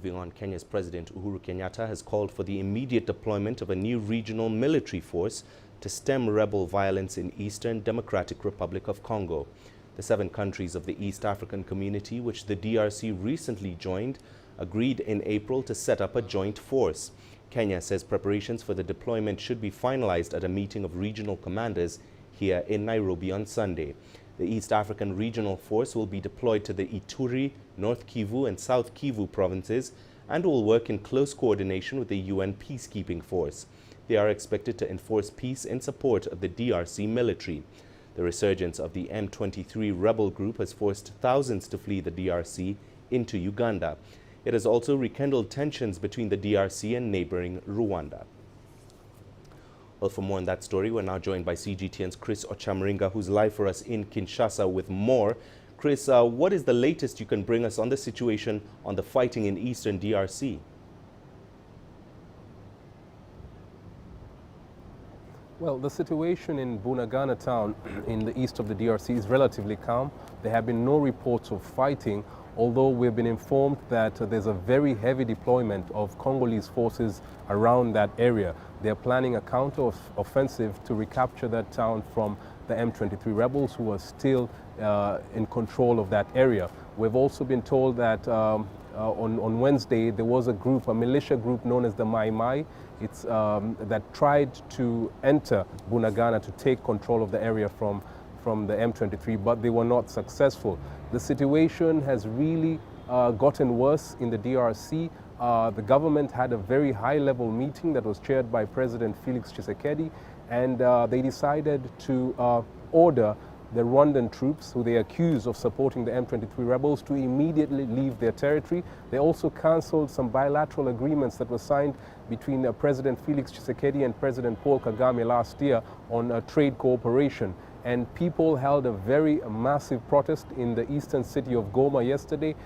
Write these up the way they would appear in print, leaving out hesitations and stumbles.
Moving on, Kenya's President Uhuru Kenyatta has called for the immediate deployment of a new regional military force to stem rebel violence in Eastern Democratic Republic of Congo. The 7 countries of the East African Community, which the DRC recently joined, agreed in April to set up a joint force. Kenya says preparations for the deployment should be finalized at a meeting of regional commanders here in Nairobi on Sunday. The East African Regional Force will be deployed to the Ituri, North Kivu and South Kivu provinces and will work in close coordination with the UN peacekeeping force. They are expected to enforce peace in support of the DRC military. The resurgence of the M23 rebel group has forced thousands to flee the DRC into Uganda. It has also rekindled tensions between the DRC and neighboring Rwanda. Well, for more on that story, we're now joined by CGTN's Chris Ochamaringa, who's live for us in Kinshasa with more. Chris, what is the latest you can bring us on the situation on the fighting in Eastern DRC? Well, the situation in Bunagana town in the east of the DRC is relatively calm. There have been no reports of fighting, although we've been informed that there's a very heavy deployment of Congolese forces around that area. They're planning a counter-offensive to recapture that town from the M23 rebels who are still in control of that area. We've also been told that on Wednesday there was a militia group known as the Mai Mai, that tried to enter Bunagana to take control of the area from the M23, but they were not successful. The situation has really gotten worse in the DRC. The government had a very high-level meeting that was chaired by President Felix Tshisekedi, and they decided to order the Rwandan troops, who they accuse of supporting the M23 rebels, to immediately leave their territory. They also cancelled some bilateral agreements that were signed between President Felix Tshisekedi and President Paul Kagame last year on trade cooperation. And people held a very massive protest in the eastern city of Goma yesterday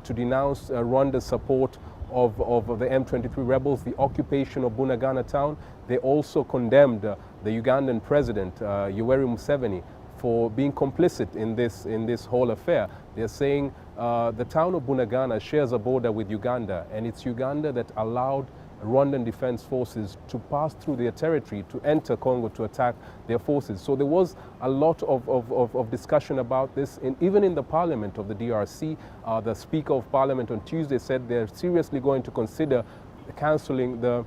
to denounce Rwanda's support of the M23 rebels, the occupation of Bunagana town. They also condemned the Ugandan president, Yoweri Museveni, for being complicit in this whole affair. They're saying the town of Bunagana shares a border with Uganda, and it's Uganda that allowed Rwandan Defense Forces to pass through their territory to enter Congo to attack their forces. So there was a lot of discussion about this, and even in the parliament of the DRC, the Speaker of Parliament on Tuesday said they're seriously going to consider cancelling the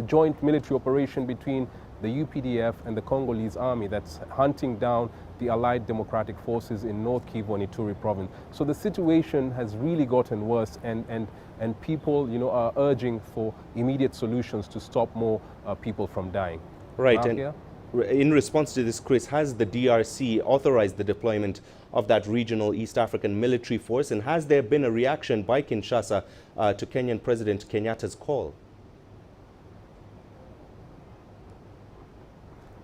joint military operation between the UPDF and the Congolese army that's hunting down the allied democratic forces in North Kivu and Ituri province. So the situation has really gotten worse, and people, are urging for immediate solutions to stop more people from dying. Right, and in response to this, Chris, has the DRC authorized the deployment of that regional East African military force, and has there been a reaction by Kinshasa to Kenyan President Kenyatta's call?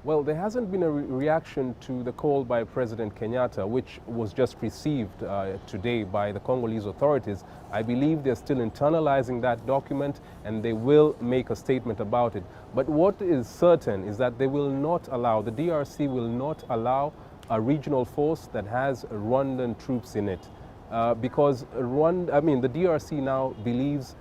Well, there hasn't been a reaction to the call by President Kenyatta, which was just received today by the Congolese authorities. I believe they're still internalizing that document, and they will make a statement about it. But what is certain is that they will not allow, the DRC will not allow a regional force that has Rwandan troops in it. Because the DRC now believes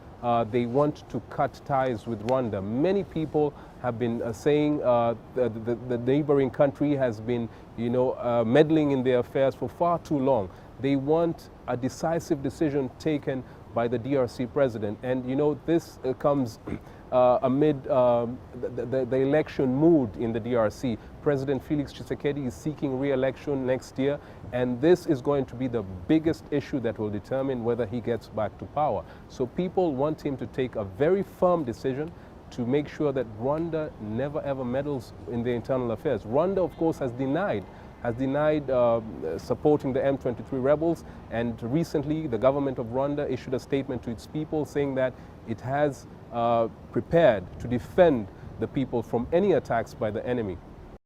they want to cut ties with Rwanda. Many people have been saying the neighboring country has been, meddling in their affairs for far too long. They want a decisive decision taken by the DRC president. And, this comes amid the election mood in the DRC. President Felix Tshisekedi is seeking re-election next year, and this is going to be the biggest issue that will determine whether he gets back to power. So people want him to take a very firm decision to make sure that Rwanda never ever meddles in their internal affairs. Rwanda, of course, has denied supporting the M23 rebels, and recently the government of Rwanda issued a statement to its people saying that it has prepared to defend the people from any attacks by the enemy.